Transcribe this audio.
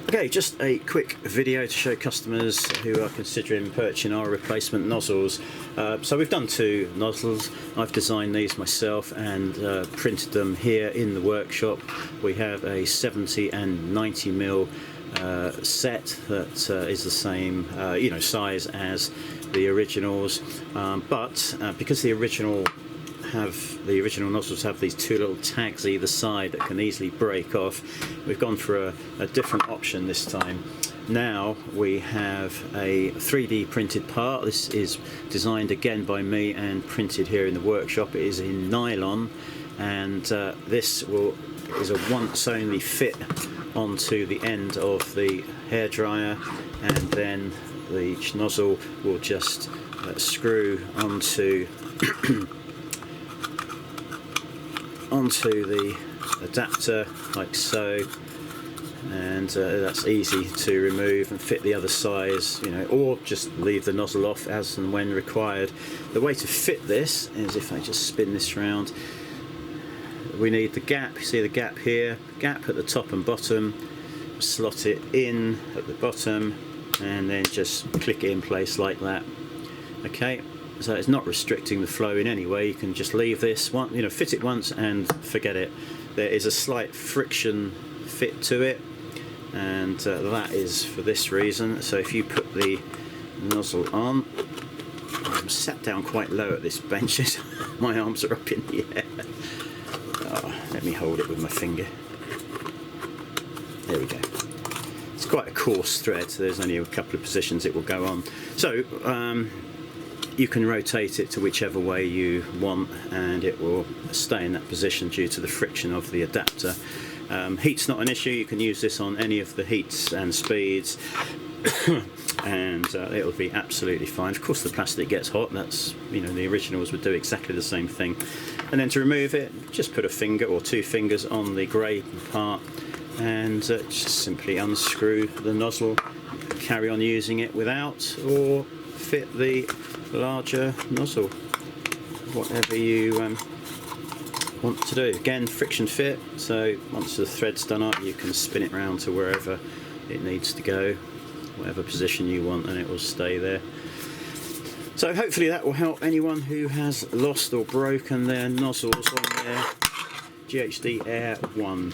Okay, just a quick video to show customers who are considering purchasing our replacement nozzles. So we've done two nozzles. I've designed these myself and printed them here in the workshop. We have a 70 and 90 mil set that is the same size as the originals, but because the original nozzles have these two little tags either side that can easily break off, we've gone for a different option this time. Now we have a 3D printed part. This is designed again by me and printed here in the workshop. It is in nylon, and this is a once only fit onto the end of the hairdryer, and then each nozzle will just screw onto the adapter like so, and that's easy to remove and fit the other size, or just leave the nozzle off as and when required. The way to fit this is, if I just spin this around, we need the gap. You see the gap here, gap at the top and bottom, slot it in at the bottom and then just click it in place like that. Okay, so it's not restricting the flow in any way. You can just leave this one, fit it once and forget it. There is a slight friction fit to it, and that is for this reason. So if you put the nozzle on, I'm sat down quite low at this bench, my arms are up in the air. Let me hold it with my finger. There we go. It's quite a coarse thread, so there's only a couple of positions it will go on. So you can rotate it to whichever way you want and it will stay in that position due to the friction of the adapter. Heat's not an issue. You can use this on any of the heats and speeds and it'll be absolutely fine. Of course the plastic gets hot, that's, the originals would do exactly the same thing. And then to remove it, just put a finger or two fingers on the grey part and just simply unscrew the nozzle, carry on using it without, or fit the larger nozzle, whatever you want to do. Again, friction fit, so once the thread's done up you can spin it round to wherever it needs to go, whatever position you want, and it will stay there. So hopefully that will help anyone who has lost or broken their nozzles on their GHD Air 1.